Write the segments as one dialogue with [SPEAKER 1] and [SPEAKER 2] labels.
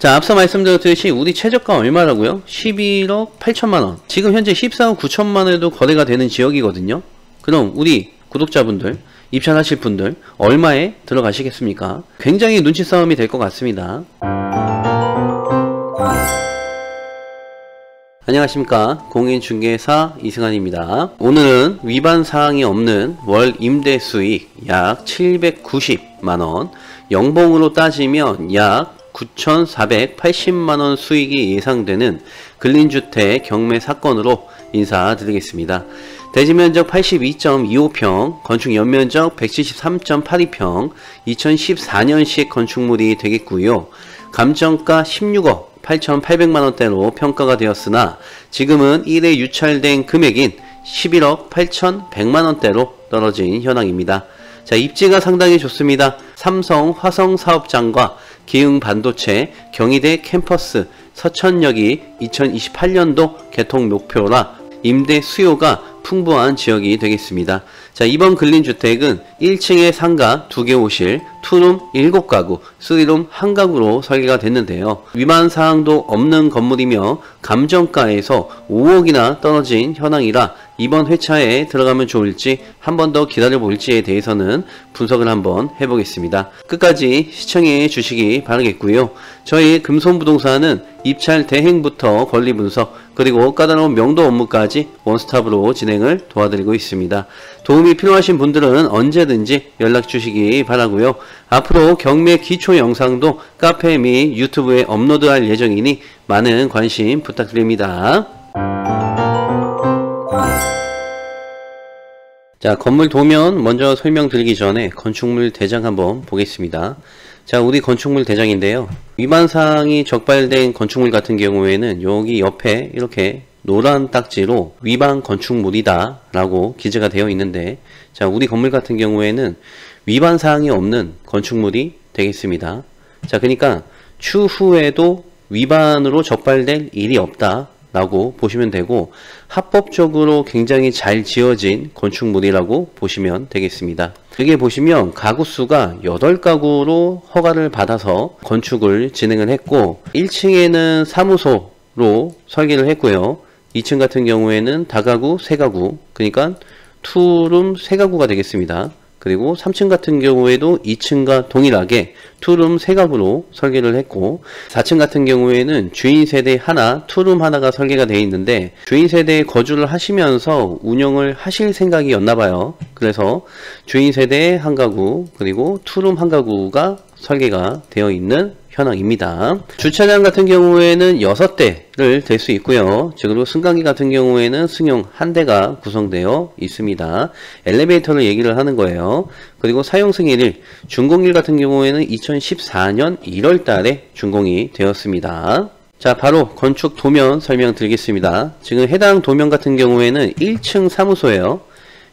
[SPEAKER 1] 자, 앞서 말씀드렸듯이 우리 최저가 얼마라고요? 11억 8천만원. 지금 현재 14억 9천만원에도 거래가 되는 지역이거든요. 그럼 우리 구독자분들, 입찰하실 분들 얼마에 들어가시겠습니까? 굉장히 눈치 싸움이 될 것 같습니다. 안녕하십니까, 공인중개사 이승환입니다. 오늘은 위반사항이 없는 월 임대 수익 약 790만원, 연봉으로 따지면 약 9,480만원 수익이 예상되는 근린주택 경매 사건으로 인사드리겠습니다. 대지면적 82.25평, 건축 연면적 173.82평, 2014년식 건축물이 되겠고요. 감정가 16억 8,800만원대로 평가가 되었으나 지금은 1회 유찰된 금액인 11억 8,100만원대로 떨어진 현황입니다. 자, 입지가 상당히 좋습니다. 삼성 화성사업장과 기흥반도체, 경희대 캠퍼스, 서천역이 2028년도 개통 목표라 임대 수요가 풍부한 지역이 되겠습니다. 자, 이번 근린주택은 1층에 상가 2개 호실, 투룸 7가구, 3룸 1가구로 설계가 됐는데요. 위반사항도 없는 건물이며 감정가에서 5억이나 떨어진 현황이라 이번 회차에 들어가면 좋을지 한 번 더 기다려 볼지에 대해서는 분석을 한번 해보겠습니다. 끝까지 시청해 주시기 바라겠고요. 저희 금손부동산은 입찰 대행부터 권리 분석 그리고 까다로운 명도 업무까지 원스톱으로 진행을 도와드리고 있습니다. 도움이 필요하신 분들은 언제든지 연락 주시기 바라고요. 앞으로 경매 기초 영상도 카페 및 유튜브에 업로드할 예정이니 많은 관심 부탁드립니다. 자, 건물 도면 먼저 설명드리기 전에 건축물 대장 한번 보겠습니다. 자, 우리 건축물 대장인데요. 위반사항이 적발된 건축물 같은 경우에는 여기 옆에 이렇게 노란 딱지로 위반 건축물이다 라고 기재가 되어 있는데, 자, 우리 건물 같은 경우에는 위반사항이 없는 건축물이 되겠습니다. 자, 그러니까 추후에도 위반으로 적발될 일이 없다 라고 보시면 되고, 합법적으로 굉장히 잘 지어진 건축물이라고 보시면 되겠습니다. 여기 보시면 가구수가 8가구로 허가를 받아서 건축을 진행을 했고, 1층에는 사무소로 설계를 했고요. 2층 같은 경우에는 다가구 3가구, 그러니까 투룸 3가구가 되겠습니다. 그리고 3층 같은 경우에도 2층과 동일하게 투룸 3가구로 설계를 했고, 4층 같은 경우에는 주인 세대 하나, 투룸 하나가 설계가 되어 있는데, 주인 세대에 거주를 하시면서 운영을 하실 생각이었나봐요. 그래서 주인 세대에 1가구, 그리고 투룸 1가구가 설계가 되어 있는 현황입니다. 주차장 같은 경우에는 6대를 댈 수 있고요. 그리고 승강기 같은 경우에는 승용 1대가 구성되어 있습니다. 엘리베이터를 얘기를 하는 거예요. 그리고 사용 승인일, 준공일 같은 경우에는 2014년 1월 달에 준공이 되었습니다. 자, 바로 건축 도면 설명드리겠습니다. 지금 해당 도면 같은 경우에는 1층 사무소예요.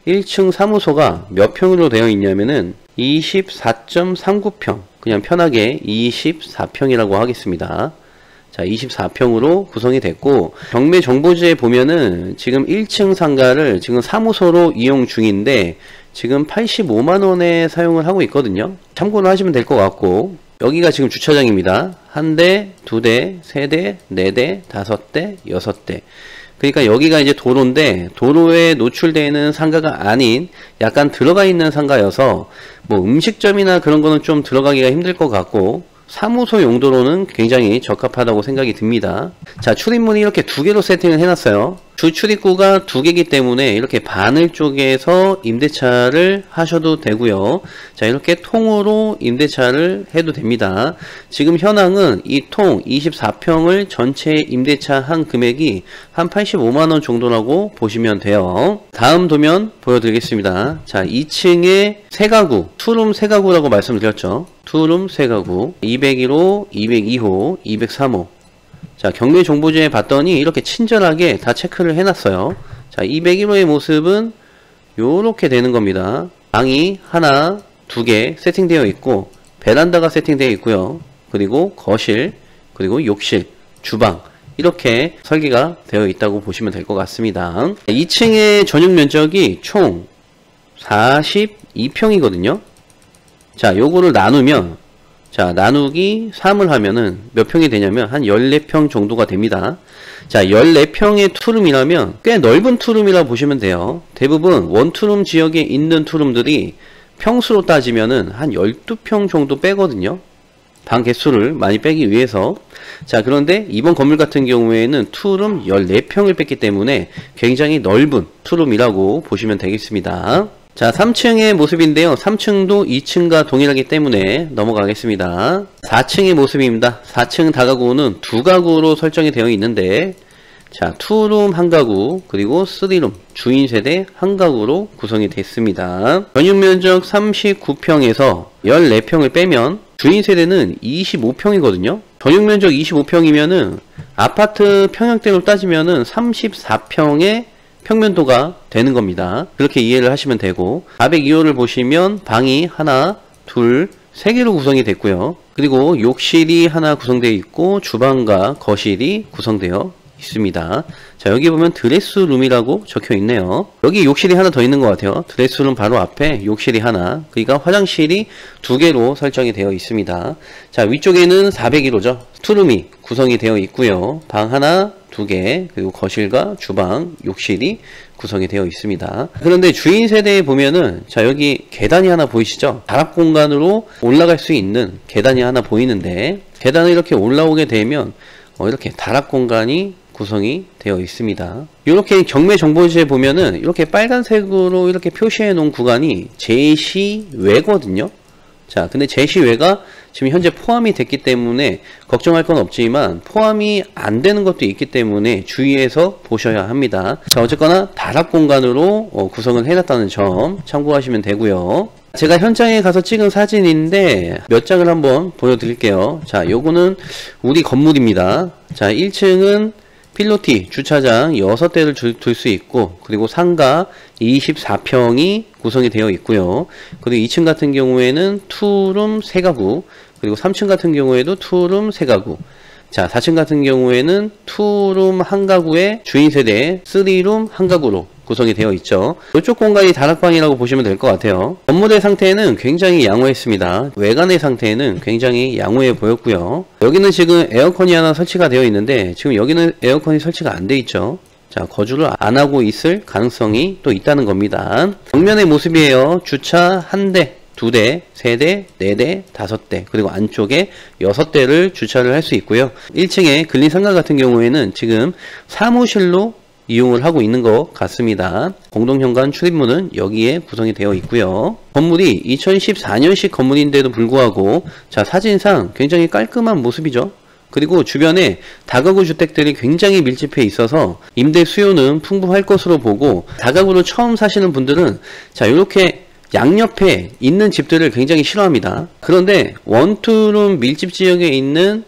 [SPEAKER 1] 1층 사무소가 몇 평으로 되어 있냐면은 24.39평, 그냥 편하게 24평이라고 하겠습니다. 자, 24평으로 구성이 됐고, 경매 정보지에 보면은 지금 1층 상가를 지금 사무소로 이용 중인데 지금 85만원에 사용을 하고 있거든요. 참고를 하시면 될 것 같고, 여기가 지금 주차장입니다. 1대, 2대, 3대, 4대, 5대, 6대. 그러니까 여기가 이제 도로인데, 도로에 노출되는 상가가 아닌 약간 들어가 있는 상가여서 뭐 음식점이나 그런 거는 좀 들어가기가 힘들 것 같고, 사무소 용도로는 굉장히 적합하다고 생각이 듭니다. 자, 출입문이 이렇게 2개로 세팅을 해놨어요. 주 출입구가 2개이기 때문에 이렇게 바늘 쪽에서 임대차를 하셔도 되고요. 자, 이렇게 통으로 임대차를 해도 됩니다. 지금 현황은 이 통 24평을 전체 임대차 한 금액이 한 85만원 정도라고 보시면 돼요. 다음 도면 보여드리겠습니다. 자, 2층에 3가구, 투룸 3가구라고 말씀드렸죠. 투룸 3가구, 201호, 202호, 203호. 자, 경매 정보지에 봤더니 이렇게 친절하게 다 체크를 해놨어요. 자, 201호의 모습은 요렇게 되는 겁니다. 방이 하나, 2개 세팅되어 있고, 베란다가 세팅되어 있고요. 그리고 거실, 그리고 욕실, 주방, 이렇게 설계가 되어 있다고 보시면 될 것 같습니다. 2층의 전용 면적이 총 42평이거든요. 자, 요거를 나누면 자, 나누기 3을 하면은 몇 평이 되냐면 한 14평 정도가 됩니다. 자, 14평의 투룸이라면 꽤 넓은 투룸이라 보시면 돼요. 대부분 원투룸 지역에 있는 투룸들이 평수로 따지면은 한 12평 정도 빼거든요. 방 개수를 많이 빼기 위해서. 자, 그런데 이번 건물 같은 경우에는 투룸 14평을 뺐기 때문에 굉장히 넓은 투룸이라고 보시면 되겠습니다. 자, 3층의 모습인데요. 3층도 2층과 동일하기 때문에 넘어가겠습니다. 4층의 모습입니다. 4층 다가구는 두 가구로 설정이 되어 있는데, 자, 투룸 한 가구, 그리고 3룸, 주인 세대 한 가구로 구성이 됐습니다. 전용면적 39평에서 14평을 빼면 주인 세대는 25평이거든요. 전용면적 25평이면은 아파트 평형대로 따지면은 34평의 평면도가 되는 겁니다. 그렇게 이해를 하시면 되고, 402호를 보시면 방이 하나, 둘, 3개로 구성이 됐고요. 그리고 욕실이 하나 구성되어 있고 주방과 거실이 구성되어 있습니다. 자, 여기 보면 드레스룸이라고 적혀 있네요. 여기 욕실이 하나 더 있는 것 같아요. 드레스룸 바로 앞에 욕실이 하나, 그러니까 화장실이 2개로 설정이 되어 있습니다. 자, 위쪽에는 401호죠. 투룸이 구성이 되어 있고요. 방 하나, 2개, 그리고 거실과 주방, 욕실이 구성이 되어 있습니다. 그런데 주인 세대에 보면은, 자, 여기 계단이 하나 보이시죠? 다락 공간으로 올라갈 수 있는 계단이 하나 보이는데, 계단을 이렇게 올라오게 되면 이렇게 다락 공간이 구성이 되어 있습니다. 이렇게 경매 정보지에 보면은 이렇게 빨간색으로 이렇게 표시해 놓은 구간이 제시외거든요. 자, 근데 제시외가 지금 현재 포함이 됐기 때문에 걱정할 건 없지만 포함이 안 되는 것도 있기 때문에 주의해서 보셔야 합니다. 자, 어쨌거나 다락 공간으로 구성을 해놨다는 점 참고하시면 되고요. 제가 현장에 가서 찍은 사진인데 몇 장을 한번 보여드릴게요. 자, 요거는 우리 건물입니다. 자, 1층은 필로티 주차장 6대를 둘 수 있고, 그리고 상가 24평이 구성이 되어 있고요. 그리고 2층 같은 경우에는 투룸 3가구, 그리고 3층 같은 경우에도 투룸 3가구. 자, 4층 같은 경우에는 투룸 1가구에 주인 세대 3룸 1가구로 구성이 되어 있죠. 이쪽 공간이 다락방이라고 보시면 될 것 같아요. 건물의 상태는 굉장히 양호했습니다. 외관의 상태는 굉장히 양호해 보였고요. 여기는 지금 에어컨이 하나 설치가 되어 있는데 지금 여기는 에어컨이 설치가 안 돼 있죠. 자, 거주를 안 하고 있을 가능성이 또 있다는 겁니다. 정면의 모습이에요. 주차 1대, 2대, 3대, 4대, 5대, 그리고 안쪽에 6대를 주차를 할 수 있고요. 1층에 근린상가 같은 경우에는 지금 사무실로 이용을 하고 있는 것 같습니다. 공동현관 출입문은 여기에 구성이 되어 있고요. 건물이 2014년식 건물인데도 불구하고, 자, 사진상 굉장히 깔끔한 모습이죠. 그리고 주변에 다가구 주택들이 굉장히 밀집해 있어서 임대 수요는 풍부할 것으로 보고, 다가구로 처음 사시는 분들은 자, 이렇게 양옆에 있는 집들을 굉장히 싫어합니다. 그런데 원투룸 밀집 지역에 있는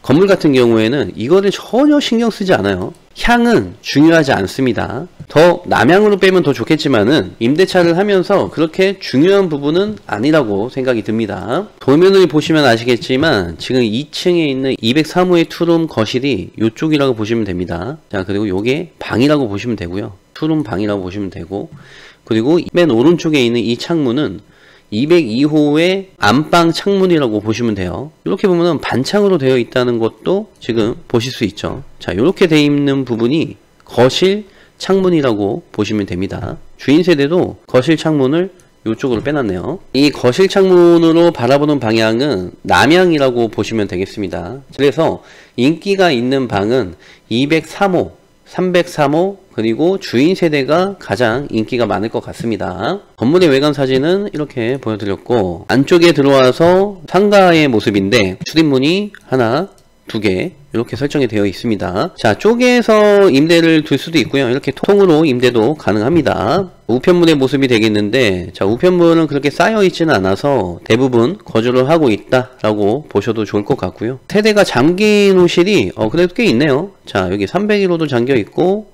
[SPEAKER 1] 건물 같은 경우에는 이거를 전혀 신경 쓰지 않아요. 향은 중요하지 않습니다. 더 남향으로 빼면 더 좋겠지만은 임대차를 하면서 그렇게 중요한 부분은 아니라고 생각이 듭니다. 도면을 보시면 아시겠지만 지금 2층에 있는 203호의 투룸 거실이 이쪽이라고 보시면 됩니다. 자, 그리고 요게 방이라고 보시면 되고요. 투룸 방이라고 보시면 되고, 그리고 맨 오른쪽에 있는 이 창문은 202호의 안방 창문이라고 보시면 돼요. 이렇게 보면은 반창으로 되어 있다는 것도 지금 보실 수 있죠. 자, 이렇게 되어 있는 부분이 거실 창문이라고 보시면 됩니다. 주인 세대도 거실 창문을 이쪽으로 빼놨네요. 이 거실 창문으로 바라보는 방향은 남향이라고 보시면 되겠습니다. 그래서 인기가 있는 방은 203호, 303호, 그리고 주인 세대가 가장 인기가 많을 것 같습니다. 건물의 외관 사진은 이렇게 보여드렸고, 안쪽에 들어와서 상가의 모습인데 출입문이 하나, 2개 이렇게 설정이 되어 있습니다. 자, 쪼개서 임대를 둘 수도 있고요. 이렇게 통으로 임대도 가능합니다. 우편물의 모습이 되겠는데, 자, 우편물은 그렇게 쌓여 있지는 않아서 대부분 거주를 하고 있다라고 보셔도 좋을 것 같고요. 세대가 잠긴 호실이 그래도 꽤 있네요. 자, 여기 301호도 잠겨 있고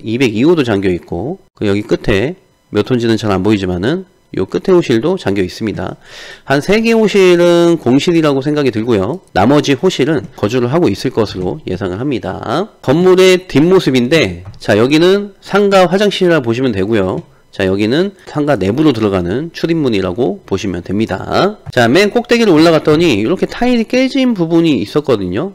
[SPEAKER 1] 202호도 잠겨 있고, 여기 끝에 몇 호인지는 잘 안 보이지만은 요 끝에 호실도 잠겨 있습니다. 한 3개 호실은 공실이라고 생각이 들고요. 나머지 호실은 거주를 하고 있을 것으로 예상을 합니다. 건물의 뒷모습인데, 자, 여기는 상가 화장실이라 보시면 되고요. 자, 여기는 상가 내부로 들어가는 출입문이라고 보시면 됩니다. 자, 맨 꼭대기로 올라갔더니 이렇게 타일이 깨진 부분이 있었거든요.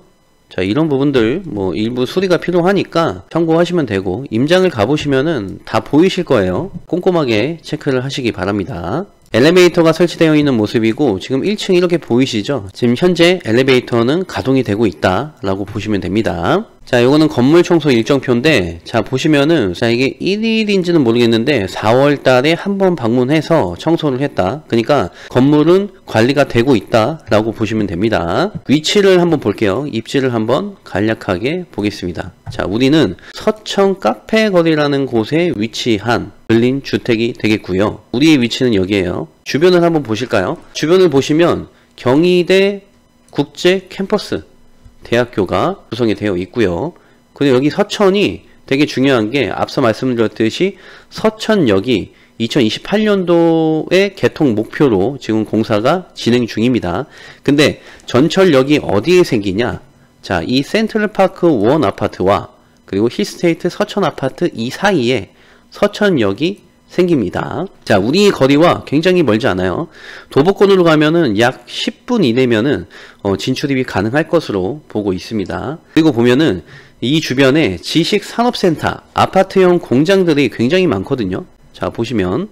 [SPEAKER 1] 자, 이런 부분들 뭐 일부 수리가 필요하니까 참고하시면 되고, 임장을 가보시면은 다 보이실 거예요. 꼼꼼하게 체크를 하시기 바랍니다. 엘리베이터가 설치되어 있는 모습이고, 지금 1층 이렇게 보이시죠? 지금 현재 엘리베이터는 가동이 되고 있다 라고 보시면 됩니다. 자, 요거는 건물 청소 일정표인데, 자, 보시면은, 자, 이게 1일인지는 모르겠는데 4월 달에 한 번 방문해서 청소를 했다. 그러니까 건물은 관리가 되고 있다 라고 보시면 됩니다. 위치를 한번 볼게요. 입지를 한번 간략하게 보겠습니다. 자, 우리는 서천 카페거리라는 곳에 위치한 근린 주택이 되겠고요. 우리의 위치는 여기에요. 주변을 한번 보실까요? 주변을 보시면 경희대 국제 캠퍼스 대학교가 구성이 되어 있고요. 그리고 여기 서천이 되게 중요한 게, 앞서 말씀드렸듯이 서천역이 2028년도에 개통 목표로 지금 공사가 진행 중입니다. 근데 전철역이 어디에 생기냐? 자, 이 센트럴파크 1 아파트와 그리고 힐스테이트 서천 아파트 이 사이에 서천역이 생깁니다. 자, 우리 거리와 굉장히 멀지 않아요. 도보권으로 가면은 약 10분 이내면은 진출입이 가능할 것으로 보고 있습니다. 그리고 보면은 이 주변에 지식산업센터, 아파트형 공장들이 굉장히 많거든요. 자, 보시면,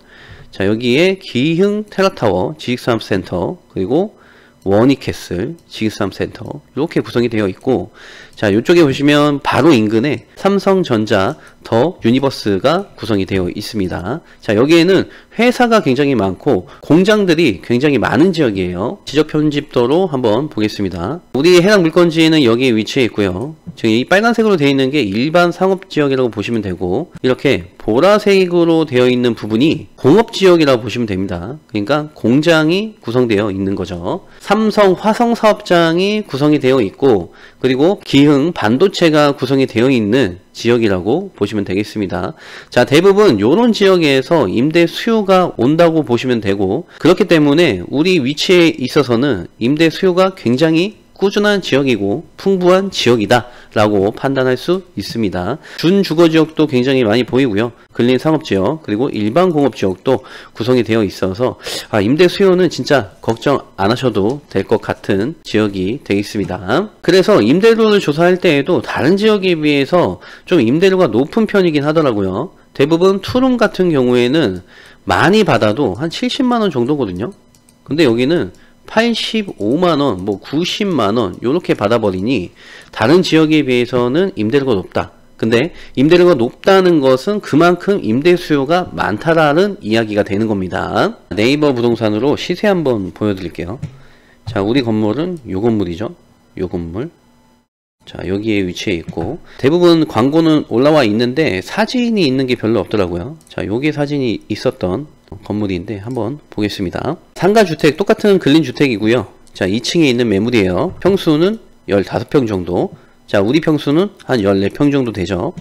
[SPEAKER 1] 자, 여기에 기흥 테라타워 지식산업센터, 그리고 워니캐슬 지식산업센터 이렇게 구성이 되어 있고, 자, 이쪽에 보시면 바로 인근에 삼성전자 더 유니버스가 구성이 되어 있습니다. 자, 여기에는 회사가 굉장히 많고 공장들이 굉장히 많은 지역이에요. 지적 편집도로 한번 보겠습니다. 우리 해당 물건지는 여기에 위치해 있고요. 지금 이 빨간색으로 되어 있는 게 일반 상업지역이라고 보시면 되고, 이렇게 보라색으로 되어 있는 부분이 공업지역이라고 보시면 됩니다. 그러니까 공장이 구성되어 있는 거죠. 삼성 화성사업장이 구성이 되어 있고, 그리고 기흥 반도체가 구성이 되어 있는 지역이라고 보시면 되겠습니다. 자, 대부분 이런 지역에서 임대 수요가 온다고 보시면 되고, 그렇기 때문에 우리 위치에 있어서는 임대 수요가 굉장히 꾸준한 지역이고 풍부한 지역이다 라고 판단할 수 있습니다. 준주거지역도 굉장히 많이 보이고요. 근린상업지역 그리고 일반 공업지역도 구성이 되어 있어서 임대 수요는 진짜 걱정 안 하셔도 될 것 같은 지역이 되겠습니다. 그래서 임대료를 조사할 때에도 다른 지역에 비해서 좀 임대료가 높은 편이긴 하더라고요. 대부분 투룸 같은 경우에는 많이 받아도 한 70만원 정도거든요. 근데 여기는 85만원, 뭐 90만원 요렇게 받아버리니 다른 지역에 비해서는 임대료가 높다. 근데 임대료가 높다는 것은 그만큼 임대 수요가 많다라는 이야기가 되는 겁니다. 네이버 부동산으로 시세 한번 보여드릴게요. 자, 우리 건물은 요 건물이죠. 요 건물. 자, 여기에 위치해 있고, 대부분 광고는 올라와 있는데 사진이 있는 게 별로 없더라고요. 자, 요게 사진이 있었던 건물인데 한번 보겠습니다. 상가주택 똑같은 근린주택이고요. 자, 2층에 있는 매물이에요. 평수는 15평 정도. 자, 우리 평수는 한 14평 정도 되죠.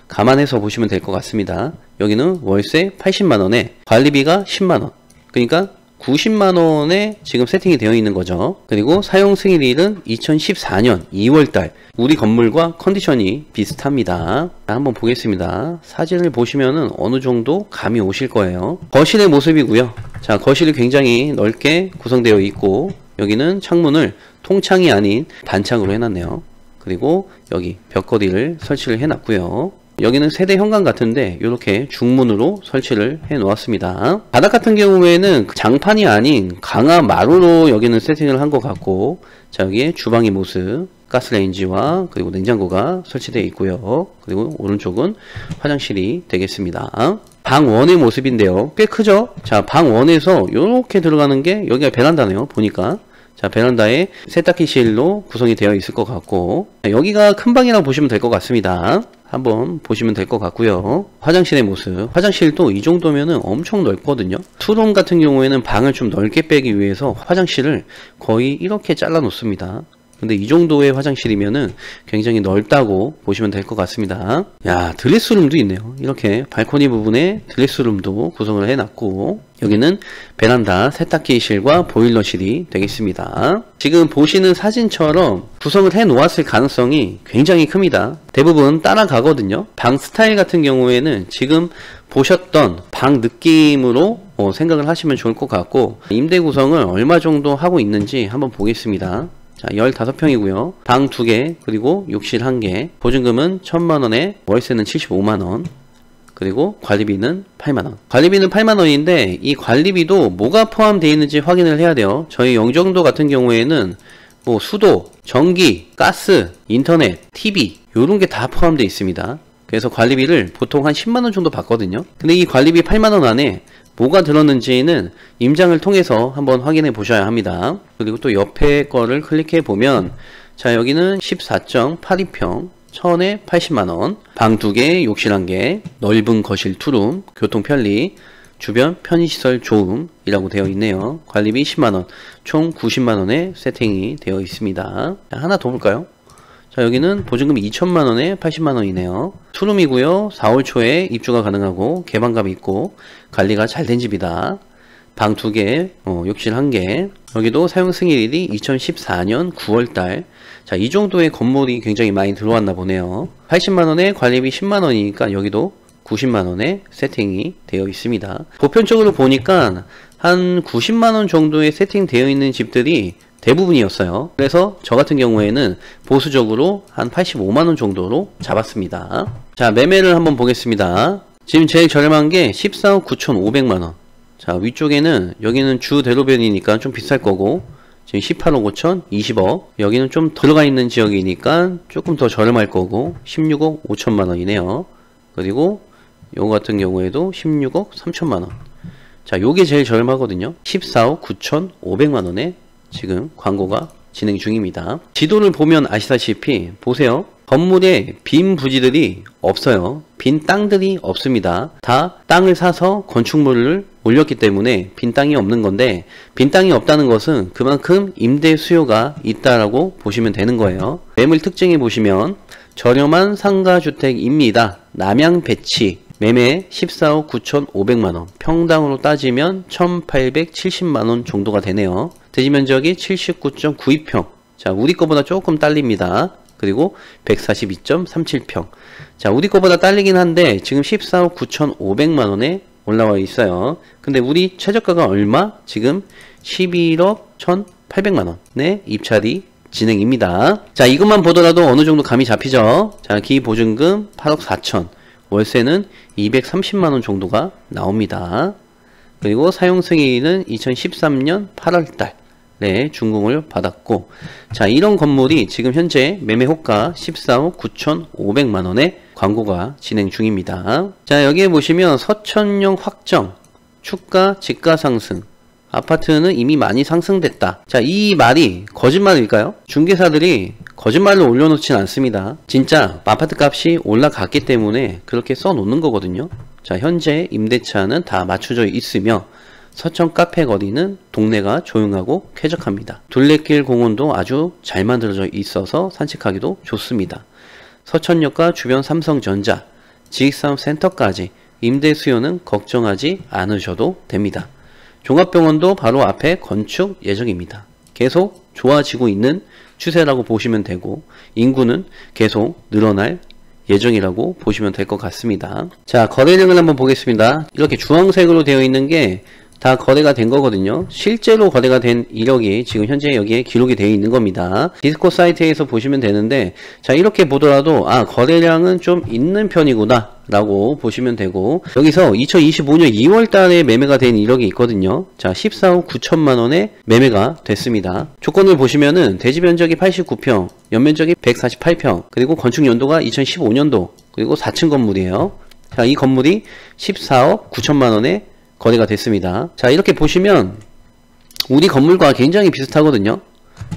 [SPEAKER 1] 감안해서 보시면 될 것 같습니다. 여기는 월세 80만원에 관리비가 10만원, 그러니까 90만원에 지금 세팅이 되어 있는 거죠. 그리고 사용 승인일은 2014년 2월달. 우리 건물과 컨디션이 비슷합니다. 자, 한번 보겠습니다. 사진을 보시면은 어느 정도 감이 오실 거예요. 거실의 모습이고요. 자, 거실이 굉장히 넓게 구성되어 있고, 여기는 창문을 통창이 아닌 반창으로 해놨네요. 그리고 여기 벽걸이를 설치를 해놨고요. 여기는 세대 현관 같은데 이렇게 중문으로 설치를 해 놓았습니다. 바닥 같은 경우에는 장판이 아닌 강화 마루로 여기는 세팅을 한 것 같고, 자, 여기에 주방의 모습, 가스레인지와 그리고 냉장고가 설치되어 있고요. 그리고 오른쪽은 화장실이 되겠습니다. 방 1의 모습인데요, 꽤 크죠? 자, 방 1에서 이렇게 들어가는 게 여기가 베란다네요, 보니까. 자, 베란다에 세탁기실로 구성이 되어 있을 것 같고, 여기가 큰 방이라고 보시면 될 것 같습니다. 한번 보시면 될 것 같고요. 화장실의 모습, 화장실도 이 정도면은 엄청 넓거든요. 투룸 같은 경우에는 방을 좀 넓게 빼기 위해서 화장실을 거의 이렇게 잘라 놓습니다. 근데 이 정도의 화장실이면은 굉장히 넓다고 보시면 될 것 같습니다. 야, 드레스룸도 있네요. 이렇게 발코니 부분에 드레스룸도 구성을 해놨고, 여기는 베란다 세탁기실과 보일러실이 되겠습니다. 지금 보시는 사진처럼 구성을 해 놓았을 가능성이 굉장히 큽니다. 대부분 따라가거든요. 방 스타일 같은 경우에는 지금 보셨던 방 느낌으로 생각을 하시면 좋을 것 같고, 임대 구성을 얼마 정도 하고 있는지 한번 보겠습니다. 자, 15평이고요. 방 2개, 그리고 욕실 1개. 보증금은 1000만원에 월세는 75만원. 그리고 관리비는 8만원. 관리비는 8만원인데 이 관리비도 뭐가 포함되어 있는지 확인을 해야 돼요. 저희 영종도 같은 경우에는 뭐 수도, 전기, 가스, 인터넷, TV 요런 게 다 포함되어 있습니다. 그래서 관리비를 보통 한 10만원 정도 받거든요. 근데 이 관리비 8만원 안에 뭐가 들었는지는 임장을 통해서 한번 확인해 보셔야 합니다. 그리고 또 옆에 거를 클릭해 보면, 자, 여기는 14.82평 1000에 80만원, 방 2개, 욕실 1개, 넓은 거실 투룸, 교통 편리, 주변 편의시설 좋음이라고 되어 있네요. 관리비 10만원, 총 90만원에 세팅이 되어 있습니다. 자, 하나 더 볼까요? 자, 여기는 보증금 2천만원에 80만원이네요. 투룸이고요. 4월 초에 입주가 가능하고 개방감이 있고 관리가 잘 된 집이다. 방 2개, 욕실 1개. 여기도 사용 승인일이 2014년 9월달. 자, 이 정도의 건물이 굉장히 많이 들어왔나 보네요. 80만원에 관리비 10만원이니까 여기도 90만원에 세팅이 되어 있습니다. 보편적으로 보니까 한 90만원 정도에 세팅되어 있는 집들이 대부분이었어요. 그래서 저 같은 경우에는 보수적으로 한 85만원 정도로 잡았습니다. 자, 매매를 한번 보겠습니다. 지금 제일 저렴한 게 14억 9,500만원. 자, 위쪽에는, 여기는 주 대로변이니까 좀 비쌀 거고, 지금 18억 5천, 20억. 여기는 좀 들어가 있는 지역이니까 조금 더 저렴할 거고, 16억 5천만원이네요. 그리고 요거 같은 경우에도 16억 3천만원. 자, 요게 제일 저렴하거든요. 14억 9,500만원에 지금 광고가 진행 중입니다. 지도를 보면 아시다시피 보세요. 건물에 빈 부지들이 없어요. 빈 땅들이 없습니다. 다 땅을 사서 건축물을 올렸기 때문에 빈 땅이 없는 건데, 빈 땅이 없다는 것은 그만큼 임대 수요가 있다라고 보시면 되는 거예요. 매물 특징에 보시면 저렴한 상가주택입니다. 남양 배치 매매 14억 9,500만원, 평당으로 따지면 1870만원 정도가 되네요. 대지면적이 79.92평. 자, 우리 거보다 조금 딸립니다. 그리고 142.37평. 자, 우리 거보다 딸리긴 한데 지금 14억 9,500만원에 올라와 있어요. 근데 우리 최저가가 얼마? 지금 11억 1,800만원에 입찰이 진행입니다. 자, 이것만 보더라도 어느 정도 감이 잡히죠. 자, 기보증금 8억 4천, 월세는 230만원 정도가 나옵니다. 그리고 사용 승인은 2013년 8월달 준공을 받았고, 자, 이런 건물이 지금 현재 매매 호가 14억 9,500만원에 광고가 진행 중입니다. 자, 여기에 보시면 서천역 확정, 추가 집가 상승, 아파트는 이미 많이 상승됐다. 자, 이 말이 거짓말일까요? 중개사들이 거짓말로 올려놓진 않습니다. 진짜 아파트 값이 올라갔기 때문에 그렇게 써놓는 거거든요. 자, 현재 임대차는 다 맞춰져 있으며 서천 카페 거리는 동네가 조용하고 쾌적합니다. 둘레길 공원도 아주 잘 만들어져 있어서 산책하기도 좋습니다. 서천역과 주변 삼성전자, 지식산업센터까지 임대 수요는 걱정하지 않으셔도 됩니다. 종합병원도 바로 앞에 건축 예정입니다. 계속 좋아지고 있는 추세라고 보시면 되고, 인구는 계속 늘어날 예정이라고 보시면 될 것 같습니다. 자, 거래량을 한번 보겠습니다. 이렇게 주황색으로 되어 있는 게 다 거래가 된 거거든요. 실제로 거래가 된 이력이 지금 현재 여기에 기록이 되어 있는 겁니다. 디스코 사이트에서 보시면 되는데, 자, 이렇게 보더라도 거래량은 좀 있는 편이구나 라고 보시면 되고, 여기서 2025년 2월 달에 매매가 된 이력이 있거든요. 자, 14억 9천만원에 매매가 됐습니다. 조건을 보시면은 대지면적이 89평, 연면적이 148평, 그리고 건축 연도가 2015년도, 그리고 4층 건물이에요. 자, 이 건물이 14억 9천만원에 거래가 됐습니다. 자, 이렇게 보시면 우리 건물과 굉장히 비슷하거든요.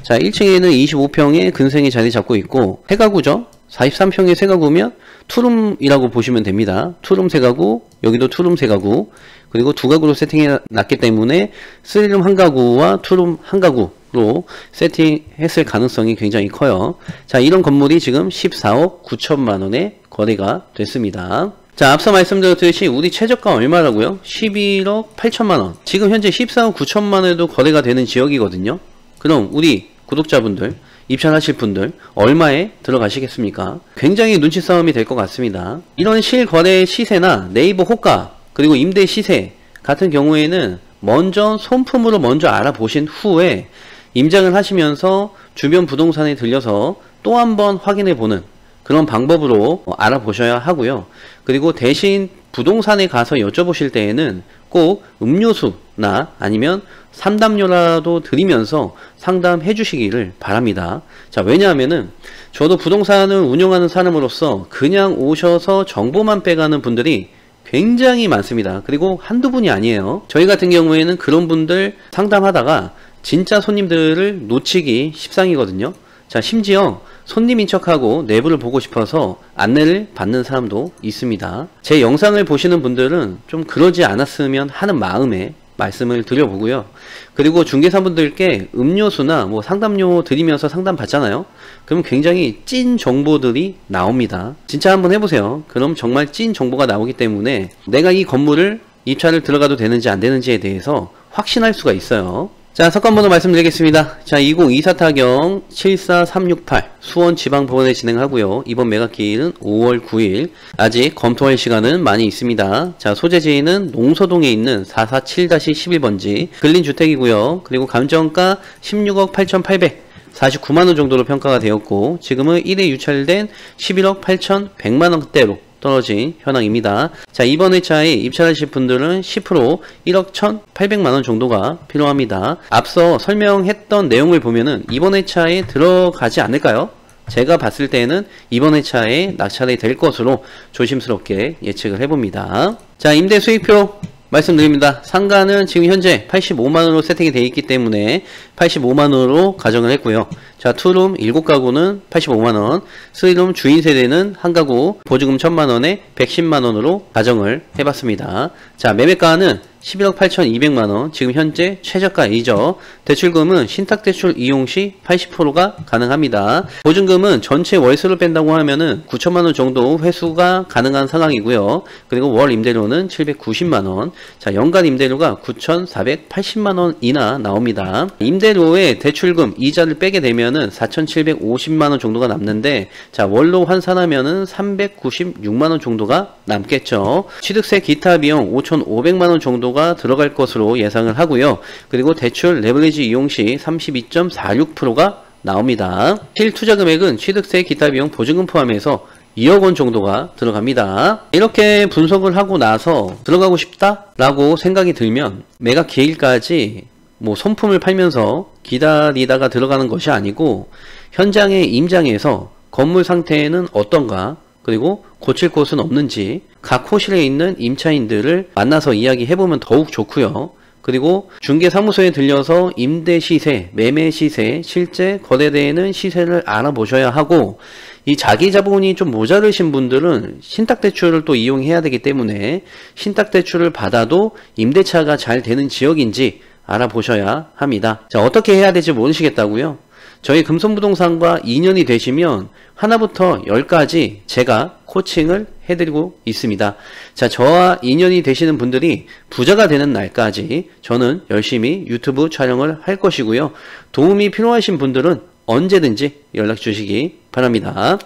[SPEAKER 1] 자, 1층에는 25평의 근생이 자리 잡고 있고 세가구죠. 43평의 세가구면 투룸이라고 보시면 됩니다. 투룸 세가구, 여기도 투룸 세가구, 그리고 두 가구로 세팅해 놨기 때문에 3룸 한 가구와 투룸 한 가구로 세팅했을 가능성이 굉장히 커요. 자, 이런 건물이 지금 14억 9천만 원에 거래가 됐습니다. 자, 앞서 말씀드렸듯이 우리 최저가 얼마라고요? 11억 8천만 원. 지금 현재 14억 9천만 원에도 거래가 되는 지역이거든요. 그럼 우리 구독자분들, 입찰하실 분들 얼마에 들어가시겠습니까? 굉장히 눈치 싸움이 될 것 같습니다. 이런 실거래 시세나 네이버 호가 그리고 임대 시세 같은 경우에는 먼저 손품으로 먼저 알아보신 후에 임장을 하시면서 주변 부동산에 들려서 또 한번 확인해 보는 그런 방법으로 알아보셔야 하고요. 그리고 대신 부동산에 가서 여쭤보실 때에는 꼭 음료수나 아니면 상담료라도 드리면서 상담해 주시기를 바랍니다. 자, 왜냐하면은 저도 부동산을 운영하는 사람으로서 그냥 오셔서 정보만 빼가는 분들이 굉장히 많습니다. 그리고 한두 분이 아니에요. 저희 같은 경우에는 그런 분들 상담하다가 진짜 손님들을 놓치기 십상이거든요. 자, 심지어 손님인 척하고 내부를 보고 싶어서 안내를 받는 사람도 있습니다. 제 영상을 보시는 분들은 좀 그러지 않았으면 하는 마음에 말씀을 드려보고요. 그리고 중개사분들께 음료수나 뭐 상담료 드리면서 상담 받잖아요. 그럼 굉장히 찐 정보들이 나옵니다. 진짜 한번 해보세요. 그럼 정말 찐 정보가 나오기 때문에 내가 이 건물을 입찰을 들어가도 되는지 안 되는지에 대해서 확신할 수가 있어요. 자, 석관번호 말씀드리겠습니다. 자, 2024 타경 74368 수원지방법원에 진행하고요. 이번 매각기일은 5월 9일. 아직 검토할 시간은 많이 있습니다. 자, 소재지는 농서동에 있는 447-11번지 근린주택이고요. 그리고 감정가 16억 8,800 49만원 정도로 평가가 되었고 지금은 1회 유찰된 11억 8,100만원대로 떨어진 현황입니다. 자, 이번 회차에 입찰하실 분들은 10% 1억 1,800만원 정도가 필요합니다. 앞서 설명했던 내용을 보면은 이번 회차에 들어가지 않을까요? 제가 봤을 때는 이번 회차에 낙찰이 될 것으로 조심스럽게 예측을 해봅니다. 자, 임대 수익표 말씀드립니다. 상가는 지금 현재 85만원으로 세팅이 되어 있기 때문에 85만원으로 가정을 했고요. 자, 투룸 7가구는 85만원, 3룸 주인 세대는 한 가구 보증금 1000만원에 110만원으로 가정을 해봤습니다. 자, 매매가는 11억 8,200만원, 지금 현재 최저가이죠. 대출금은 신탁대출 이용시 80%가 가능합니다. 보증금은 전체 월세로 뺀다고 하면은 9천만원 정도 회수가 가능한 상황이고요. 그리고 월 임대료는 790만원, 자, 연간 임대료가 9,480만원 이나 나옵니다. 임대료에 대출금, 이자를 빼게 되면은 4,750만원 정도가 남는데, 자, 월로 환산하면은 396만원 정도가 남겠죠. 취득세 기타 비용 5,500만원 정도가 들어갈 것으로 예상을 하고요. 그리고 대출 레버리지 이용시 32.46%가 나옵니다. 실투자 금액은 취득세 기타 비용 보증금 포함해서 2억원 정도가 들어갑니다. 이렇게 분석을 하고 나서 들어가고 싶다 라고 생각이 들면 매각 기일까지 뭐 손품을 팔면서 기다리다가 들어가는 것이 아니고 현장에 임장해서 건물 상태는 어떤가, 그리고 고칠 곳은 없는지 각 호실에 있는 임차인들을 만나서 이야기해보면 더욱 좋고요. 그리고 중개사무소에 들려서 임대 시세, 매매 시세, 실제 거래되는 시세를 알아보셔야 하고, 이 자기 자본이 좀 모자르신 분들은 신탁대출을 또 이용해야 되기 때문에 신탁대출을 받아도 임대차가 잘 되는 지역인지 알아보셔야 합니다. 자, 어떻게 해야 될지 모르시겠다고요? 저희 금손부동산과 인연이 되시면 하나부터 10까지 제가 코칭을 해드리고 있습니다. 자, 저와 인연이 되시는 분들이 부자가 되는 날까지 저는 열심히 유튜브 촬영을 할 것이고요. 도움이 필요하신 분들은 언제든지 연락 주시기 바랍니다.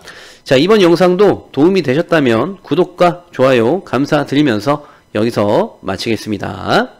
[SPEAKER 1] 자, 이번 영상도 도움이 되셨다면 구독과 좋아요 감사드리면서 여기서 마치겠습니다.